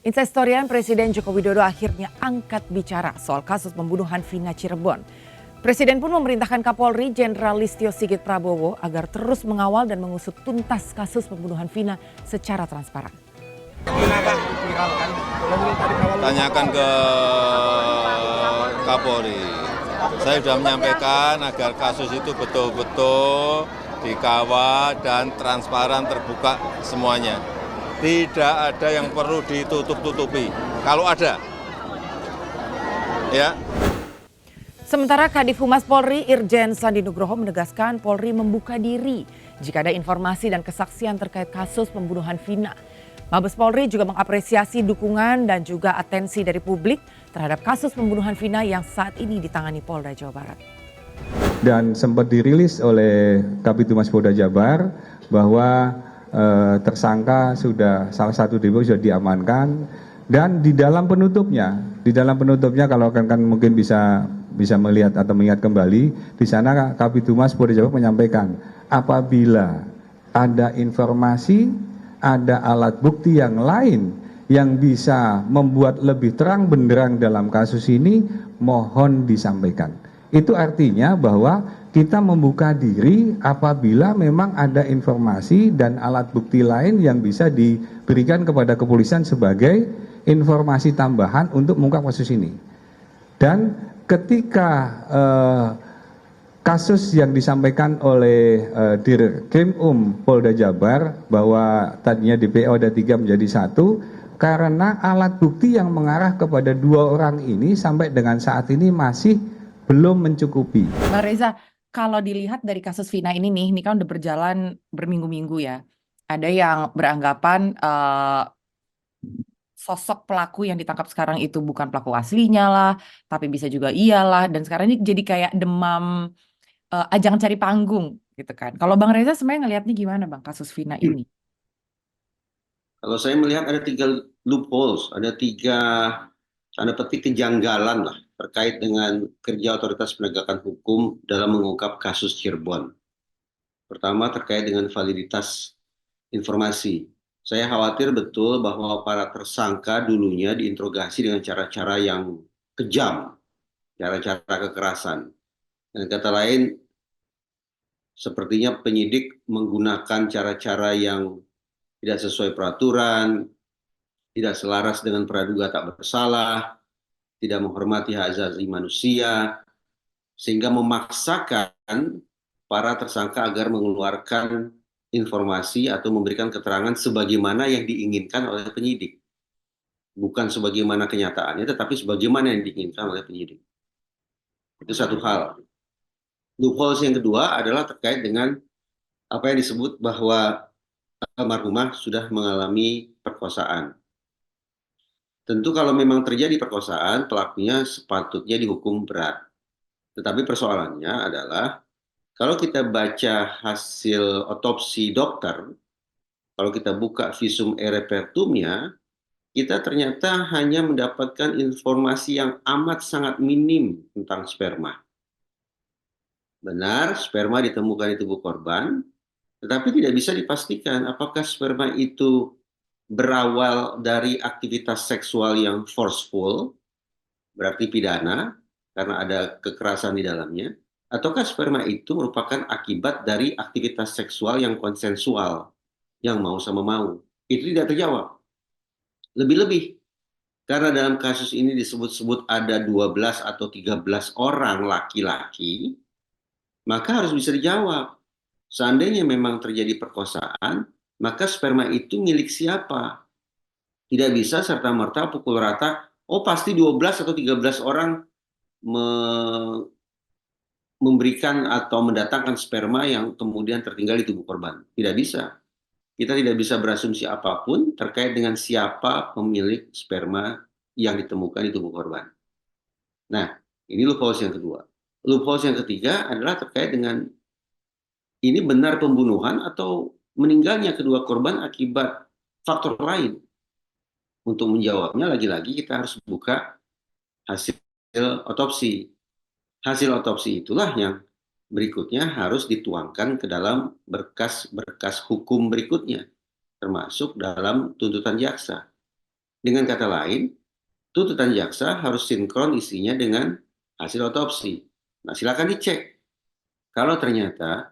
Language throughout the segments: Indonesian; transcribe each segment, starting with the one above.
Instastory-an Presiden Joko Widodo akhirnya angkat bicara soal kasus pembunuhan Vina Cirebon. Presiden pun memerintahkan Kapolri Jenderal Listio Sigit Prabowo agar terus mengawal dan mengusut tuntas kasus pembunuhan Vina secara transparan. Tanyakan ke Kapolri. Saya sudah menyampaikan agar kasus itu betul-betul dikawal dan transparan terbuka semuanya. Tidak ada yang perlu ditutup-tutupi. Kalau ada, ya. Sementara Kadif Humas Polri Irjen Sandi Nugroho menegaskan Polri membuka diri jika ada informasi dan kesaksian terkait kasus pembunuhan Vina. Mabes Polri juga mengapresiasi dukungan dan juga atensi dari publik terhadap kasus pembunuhan Vina yang saat ini ditangani Polda Jawa Barat. Dan sempat dirilis oleh Kabid Humas Polda Jabar bahwa tersangka sudah salah satu dpo sudah diamankan, dan di dalam penutupnya kalau kan mungkin bisa melihat atau mengingat kembali, di sana Kabid Humas Polda Jabar menyampaikan apabila ada informasi, ada alat bukti yang lain yang bisa membuat lebih terang benderang dalam kasus ini, mohon disampaikan. Itu artinya bahwa kita membuka diri apabila memang ada informasi dan alat bukti lain yang bisa diberikan kepada kepolisian sebagai informasi tambahan untuk mengungkap kasus ini. Dan ketika kasus yang disampaikan oleh Dirkrim Polda Jabar bahwa tadinya DPO ada 3 menjadi 1, karena alat bukti yang mengarah kepada 2 orang ini sampai dengan saat ini masih belum mencukupi. Bang Reza, kalau dilihat dari kasus Vina ini nih, ini kan udah berjalan berminggu-minggu ya. Ada yang beranggapan sosok pelaku yang ditangkap sekarang itu bukan pelaku aslinya lah, tapi bisa juga iyalah. Dan sekarang ini jadi kayak demam ajang cari panggung gitu kan. Kalau Bang Reza sebenarnya ngelihatnya gimana Bang kasus Vina ini? Kalau saya melihat ada 3 loopholes, ada 3 tanda petik kejanggalan lah terkait dengan kerja otoritas penegakan hukum dalam mengungkap kasus Cirebon. Pertama terkait dengan validitas informasi. Saya khawatir betul bahwa para tersangka dulunya diinterogasi dengan cara-cara yang kejam, cara-cara kekerasan. Dengan kata lain, sepertinya penyidik menggunakan cara-cara yang tidak sesuai peraturan, tidak selaras dengan praduga tak bersalah, tidak menghormati hak asasi manusia, sehingga memaksakan para tersangka agar mengeluarkan informasi atau memberikan keterangan sebagaimana yang diinginkan oleh penyidik. Bukan sebagaimana kenyataannya, tetapi sebagaimana yang diinginkan oleh penyidik. Itu satu hal. Loopholes yang kedua adalah terkait dengan apa yang disebut bahwa almarhumah sudah mengalami perkosaan. Tentu kalau memang terjadi perkosaan, pelakunya sepatutnya dihukum berat. Tetapi persoalannya adalah, kalau kita baca hasil otopsi dokter, kalau kita buka visum e repertumnya, kita ternyata hanya mendapatkan informasi yang amat sangat minim tentang sperma. Benar, sperma ditemukan di tubuh korban, tetapi tidak bisa dipastikan apakah sperma itu berawal dari aktivitas seksual yang forceful, berarti pidana, karena ada kekerasan di dalamnya, ataukah sperma itu merupakan akibat dari aktivitas seksual yang konsensual, yang mau sama mau. Itu tidak terjawab. Lebih-lebih, karena dalam kasus ini disebut-sebut ada 12 atau 13 orang laki-laki, maka harus bisa dijawab. Seandainya memang terjadi perkosaan, maka sperma itu milik siapa? Tidak bisa serta-merta pukul rata, oh pasti 12 atau 13 orang memberikan atau mendatangkan sperma yang kemudian tertinggal di tubuh korban. Tidak bisa. Kita tidak bisa berasumsi apapun terkait dengan siapa pemilik sperma yang ditemukan di tubuh korban. Nah, ini loopholes yang kedua. Loopholes yang ketiga adalah terkait dengan ini benar pembunuhan atau meninggalnya kedua korban akibat faktor lain. Untuk menjawabnya, lagi-lagi kita harus buka hasil otopsi. Hasil otopsi itulah yang berikutnya harus dituangkan ke dalam berkas-berkas hukum berikutnya, termasuk dalam tuntutan jaksa. Dengan kata lain, tuntutan jaksa harus sinkron isinya dengan hasil otopsi. Nah, silakan dicek. Kalau ternyata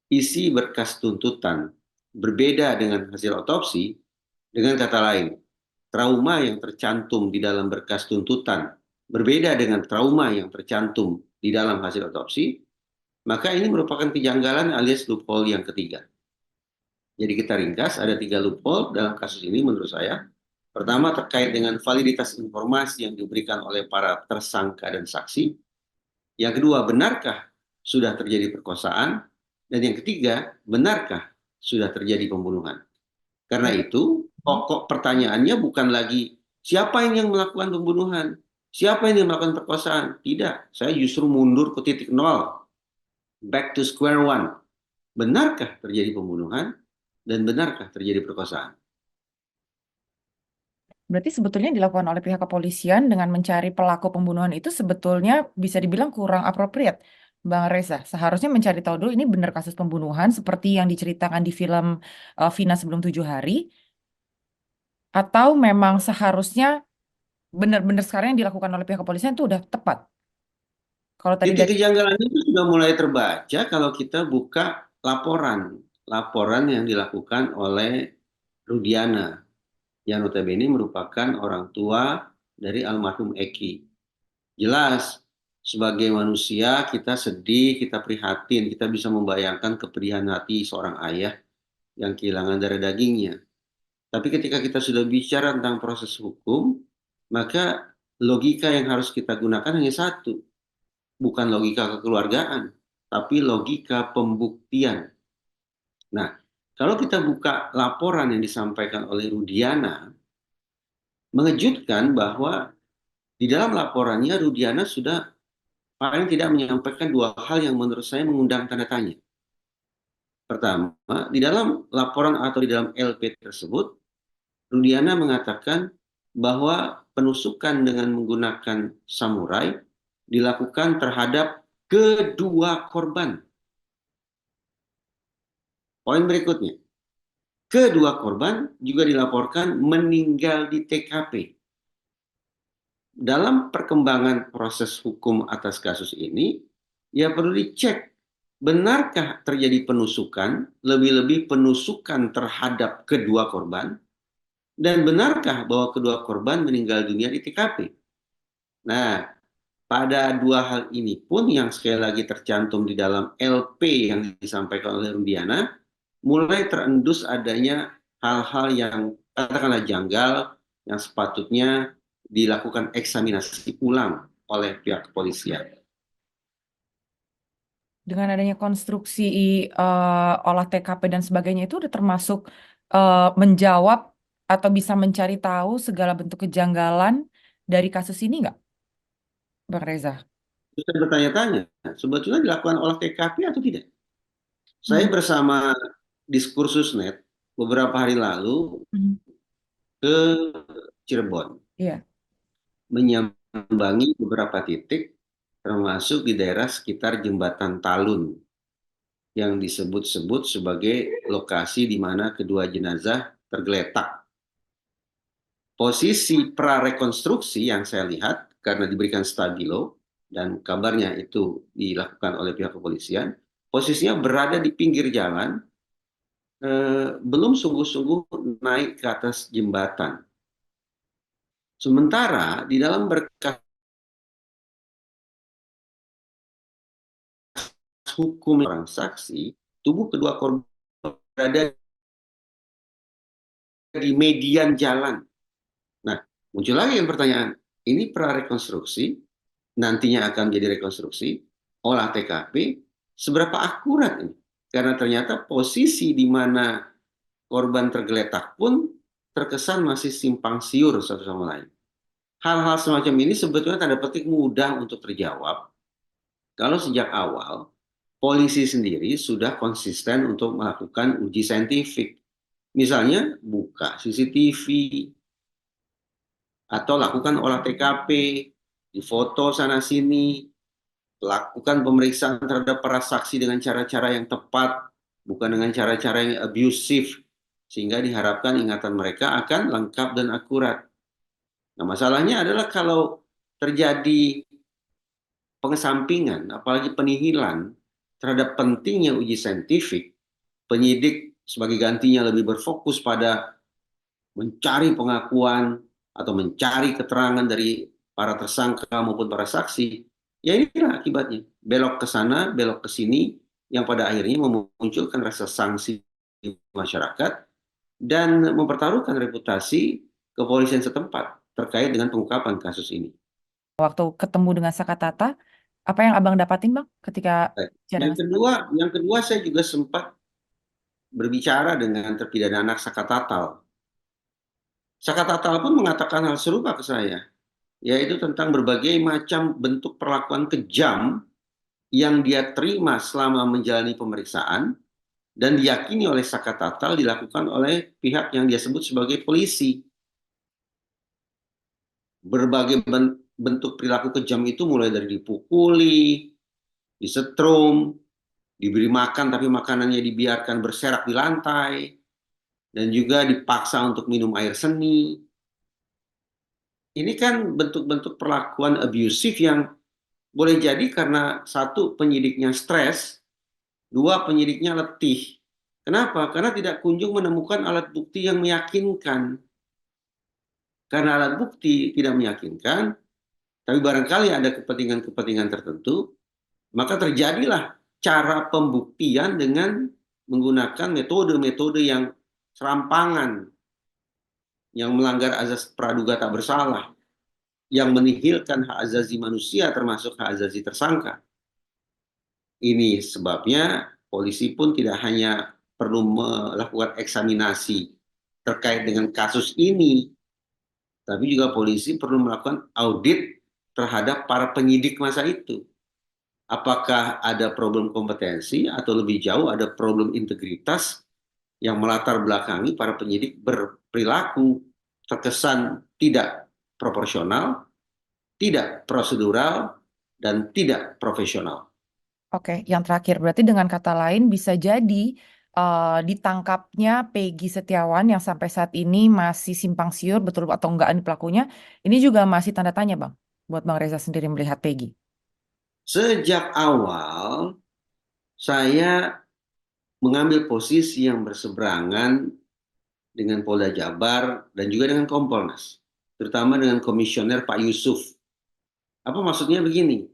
isi berkas tuntutan berbeda dengan hasil otopsi, dengan kata lain, trauma yang tercantum di dalam berkas tuntutan berbeda dengan trauma yang tercantum di dalam hasil otopsi, maka ini merupakan kejanggalan alias loophole yang ketiga. Jadi kita ringkas, ada 3 loophole dalam kasus ini menurut saya. Pertama, terkait dengan validitas informasi yang diberikan oleh para tersangka dan saksi. Yang kedua, benarkah sudah terjadi perkosaan? Dan yang ketiga, benarkah sudah terjadi pembunuhan? Karena itu, pokok pertanyaannya bukan lagi siapa yang melakukan pembunuhan, siapa yang melakukan perkosaan. Tidak, saya justru mundur ke titik nol, back to square one. Benarkah terjadi pembunuhan dan benarkah terjadi perkosaan? Berarti sebetulnya yang dilakukan oleh pihak kepolisian dengan mencari pelaku pembunuhan itu sebetulnya bisa dibilang kurang appropriate, Bang Reza. Seharusnya mencari tahu dulu ini benar kasus pembunuhan seperti yang diceritakan di film Vina Sebelum 7 Hari, atau memang seharusnya benar-benar sekarang yang dilakukan oleh pihak kepolisian itu udah tepat. Kalau tadi Titik dari kejanggalannya itu sudah mulai terbaca kalau kita buka laporan yang dilakukan oleh Rudiana, yang notabene merupakan orang tua dari almarhum Eki. Jelas, sebagai manusia kita sedih, kita prihatin, kita bisa membayangkan kepedihan hati seorang ayah yang kehilangan darah dagingnya. Tapi ketika kita sudah bicara tentang proses hukum, maka logika yang harus kita gunakan hanya satu, bukan logika kekeluargaan, tapi logika pembuktian. Nah, kalau kita buka laporan yang disampaikan oleh Rudiana, mengejutkan bahwa di dalam laporannya Rudiana sudah paling tidak menyampaikan 2 hal yang menurut saya mengundang tanda tanya. Pertama, di dalam laporan atau di dalam LP tersebut, Rudiana mengatakan bahwa penusukan dengan menggunakan samurai dilakukan terhadap kedua korban. Poin berikutnya, kedua korban juga dilaporkan meninggal di TKP. Dalam perkembangan proses hukum atas kasus ini, ya perlu dicek, benarkah terjadi penusukan, lebih-lebih penusukan terhadap kedua korban, dan benarkah bahwa kedua korban meninggal dunia di TKP. Nah, pada 2 hal ini pun yang sekali lagi tercantum di dalam LP yang disampaikan oleh Rudiana, mulai terendus adanya hal-hal yang katakanlah janggal yang sepatutnya dilakukan eksaminasi ulang oleh pihak kepolisian. dengan adanya konstruksi olah TKP dan sebagainya itu udah termasuk menjawab atau bisa mencari tahu segala bentuk kejanggalan dari kasus ini nggak, Bang Reza? Saya bertanya-tanya, sebetulnya dilakukan olah TKP atau tidak? Saya bersama Diskursusnet beberapa hari lalu ke Cirebon, Iya. menyambangi beberapa titik, termasuk di daerah sekitar Jembatan Talun, yang disebut-sebut sebagai lokasi di mana kedua jenazah tergeletak. Posisi prarekonstruksi yang saya lihat, karena diberikan stabilo, dan kabarnya itu dilakukan oleh pihak kepolisian, posisinya berada di pinggir jalan, belum sungguh-sungguh naik ke atas jembatan. Sementara di dalam berkas hukum orang saksi, tubuh kedua korban berada di median jalan. Nah, muncul lagi yang pertanyaan, ini prarekonstruksi, nantinya akan jadi rekonstruksi, olah TKP, seberapa akurat ini? Karena ternyata posisi di mana korban tergeletak pun terkesan masih simpang siur satu sama lain. Hal-hal semacam ini sebetulnya tanda petik mudah untuk terjawab kalau sejak awal polisi sendiri sudah konsisten untuk melakukan uji saintifik. Misalnya buka CCTV atau lakukan olah TKP, difoto sana-sini, lakukan pemeriksaan terhadap para saksi dengan cara-cara yang tepat, bukan dengan cara-cara yang abusif, sehingga diharapkan ingatan mereka akan lengkap dan akurat. Nah, masalahnya adalah kalau terjadi pengesampingan, apalagi penihilan terhadap pentingnya uji saintifik, penyidik sebagai gantinya lebih berfokus pada mencari pengakuan atau mencari keterangan dari para tersangka maupun para saksi, ya inilah akibatnya. Belok ke sana, belok ke sini, yang pada akhirnya memunculkan rasa sanksi di masyarakat dan mempertaruhkan reputasi kepolisian setempat terkait dengan pengungkapan kasus ini. Waktu ketemu dengan Sakatata, apa yang Abang dapatin Bang ketika bicara Yang dengan kedua, yang kedua saya juga sempat berbicara dengan terpidana anak Saka Tatal. Saka Tatal pun mengatakan hal serupa ke saya, yaitu tentang berbagai macam bentuk perlakuan kejam yang dia terima selama menjalani pemeriksaan dan diyakini oleh Saka Tatal dilakukan oleh pihak yang dia sebut sebagai polisi. Berbagai bentuk perilaku kejam itu mulai dari dipukuli, disetrum, diberi makan tapi makanannya dibiarkan berserak di lantai, dan juga dipaksa untuk minum air seni. Ini kan bentuk-bentuk perlakuan abusif yang boleh jadi karena satu, penyidiknya stres, dua, penyidiknya letih. Kenapa? Karena tidak kunjung menemukan alat bukti yang meyakinkan. Karena alat bukti tidak meyakinkan, tapi barangkali ada kepentingan-kepentingan tertentu, maka terjadilah cara pembuktian dengan menggunakan metode-metode yang serampangan, yang melanggar azas praduga tak bersalah, yang menihilkan hak azazi manusia termasuk hak azazi tersangka. Ini sebabnya polisi pun tidak hanya perlu melakukan eksaminasi terkait dengan kasus ini, tapi juga polisi perlu melakukan audit terhadap para penyidik masa itu. Apakah ada problem kompetensi atau lebih jauh ada problem integritas yang melatar belakangi para penyidik berperilaku terkesan tidak proporsional, tidak prosedural, dan tidak profesional. Oke, yang terakhir berarti dengan kata lain bisa jadi ditangkapnya Peggy Setiawan yang sampai saat ini masih simpang siur betul atau enggak ini pelakunya, ini juga masih tanda tanya Bang, buat Bang Reza sendiri melihat Peggy. Sejak awal saya mengambil posisi yang berseberangan dengan Polda Jabar dan juga dengan Kompolnas, terutama dengan Komisioner Pak Yusuf. Apa maksudnya begini?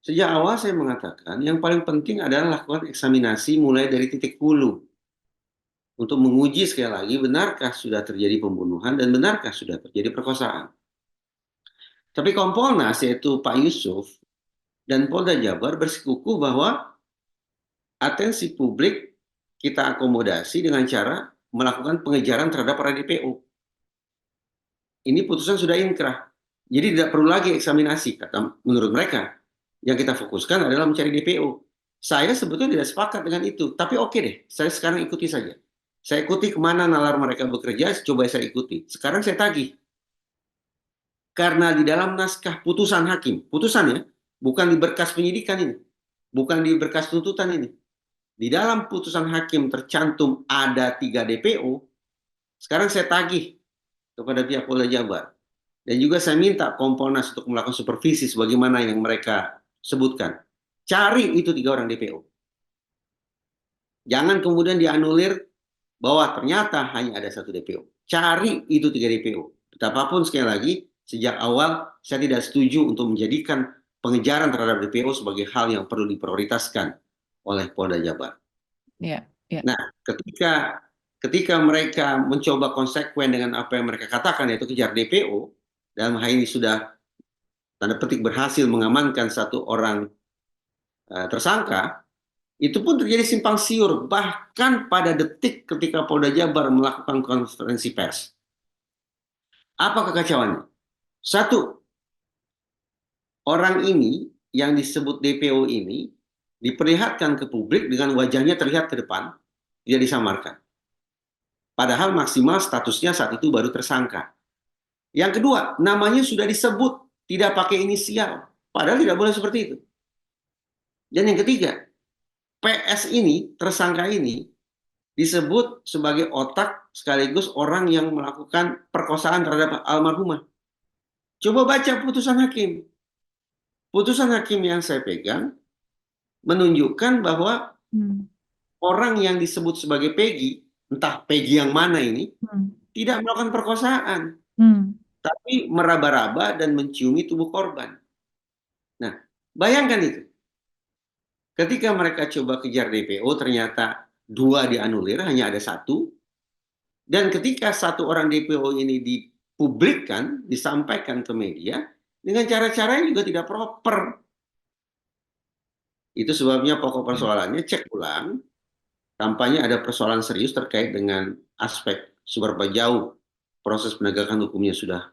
Sejak awal saya mengatakan yang paling penting adalah lakukan eksaminasi mulai dari titik hulu untuk menguji sekali lagi benarkah sudah terjadi pembunuhan dan benarkah sudah terjadi perkosaan. Tapi Kompolnas yaitu Pak Yusuf dan Polda Jabar bersikukuh bahwa atensi publik kita akomodasi dengan cara melakukan pengejaran terhadap para DPO. Ini putusan sudah inkrah. Jadi tidak perlu lagi eksaminasi, kata menurut mereka. Yang kita fokuskan adalah mencari DPO. Saya sebetulnya tidak sepakat dengan itu, tapi oke deh, saya sekarang ikuti saja. Saya ikuti kemana nalar mereka bekerja, coba saya ikuti. Sekarang saya tagih. Karena di dalam naskah putusan hakim, putusan ya, bukan di berkas penyidikan ini, bukan di berkas tuntutan ini. Di dalam putusan hakim tercantum ada 3 DPO, sekarang saya tagih kepada pihak Polda Jabar. Dan juga saya minta Kompolnas untuk melakukan supervisi sebagaimana yang mereka sebutkan. Cari itu 3 orang DPO. Jangan kemudian dianulir bahwa ternyata hanya ada 1 DPO. Cari itu 3 DPO. Betapapun sekali lagi, sejak awal saya tidak setuju untuk menjadikan pengejaran terhadap DPO sebagai hal yang perlu diprioritaskan oleh Polda Jabar. Iya, iya. Nah, ketika mereka mencoba konsekuen dengan apa yang mereka katakan, yaitu kejar DPO, dalam hal ini sudah tanda petik berhasil mengamankan 1 orang tersangka, itu pun terjadi simpang siur, bahkan pada detik ketika Polda Jabar melakukan konferensi pers. Apa kekacauannya? 1, orang ini yang disebut DPO ini diperlihatkan ke publik dengan wajahnya terlihat ke depan, tidak disamarkan. Padahal maksimal statusnya saat itu baru tersangka. Yang kedua, namanya sudah disebut, tidak pakai inisial. Padahal tidak boleh seperti itu. Dan yang ketiga, PS ini, tersangka ini, disebut sebagai otak sekaligus orang yang melakukan perkosaan terhadap almarhumah. Coba baca putusan hakim. Putusan hakim yang saya pegang menunjukkan bahwa orang yang disebut sebagai Peggy, entah Peggy yang mana ini, tidak melakukan perkosaan, tapi meraba-raba dan menciumi tubuh korban. Nah, bayangkan itu. Ketika mereka coba kejar DPO, ternyata 2 dianulir, hanya ada 1. Dan ketika 1 orang DPO ini dipublikkan, disampaikan ke media, dengan cara-cara yang juga tidak proper. Itu sebabnya pokok persoalannya cek ulang, tampaknya ada persoalan serius terkait dengan aspek seberapa jauh proses penegakan hukumnya sudah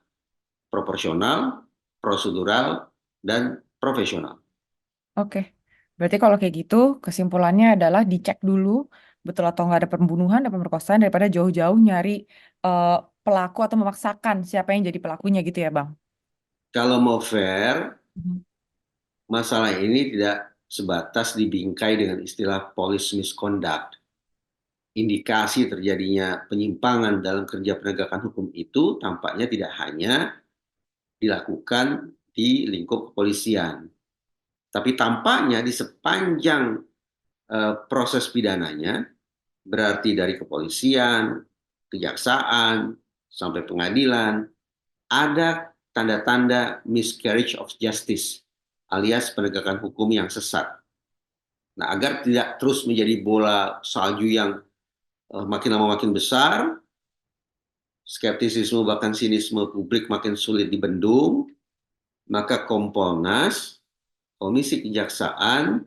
proporsional, prosedural, dan profesional. Oke, berarti kalau kayak gitu kesimpulannya adalah dicek dulu betul atau nggak ada pembunuhan dan pemerkosaan daripada jauh-jauh nyari pelaku atau memaksakan siapa yang jadi pelakunya gitu ya Bang? Kalau mau fair, masalah ini tidak sebatas dibingkai dengan istilah police misconduct. Indikasi terjadinya penyimpangan dalam kerja penegakan hukum itu tampaknya tidak hanya dilakukan di lingkup kepolisian, tapi tampaknya di sepanjang proses pidananya, berarti dari kepolisian, kejaksaan, sampai pengadilan, ada tanda-tanda miscarriage of justice, alias penegakan hukum yang sesat. Nah, agar tidak terus menjadi bola salju yang makin lama makin besar, skeptisisme bahkan sinisme publik makin sulit dibendung, maka Kompolnas, Komisi Kejaksaan,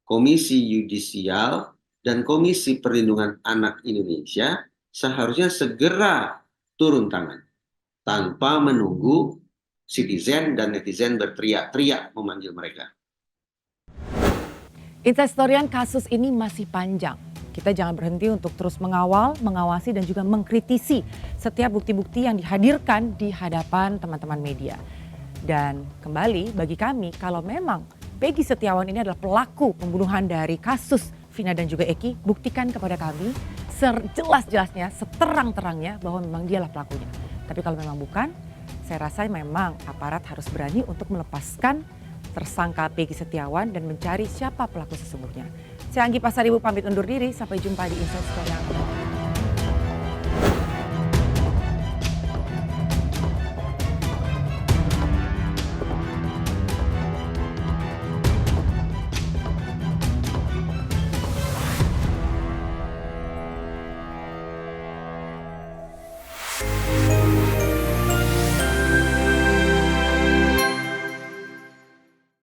Komisi Yudisial, dan Komisi Perlindungan Anak Indonesia seharusnya segera turun tangan tanpa menunggu citizen dan netizen berteriak-teriak memanggil mereka. Instastoryan kasus ini masih panjang. Kita jangan berhenti untuk terus mengawal, mengawasi dan juga mengkritisi setiap bukti-bukti yang dihadirkan di hadapan teman-teman media. Dan kembali bagi kami, kalau memang Peggy Setiawan ini adalah pelaku pembunuhan dari kasus Vina dan juga Eki, buktikan kepada kami sejelas-jelasnya, seterang-terangnya bahwa memang dialah pelakunya. Tapi kalau memang bukan, saya rasa memang aparat harus berani untuk melepaskan tersangka Peggy Setiawan dan mencari siapa pelaku sesungguhnya. Saya Anggi Pasaribu pamit undur diri, sampai jumpa di Insight Story.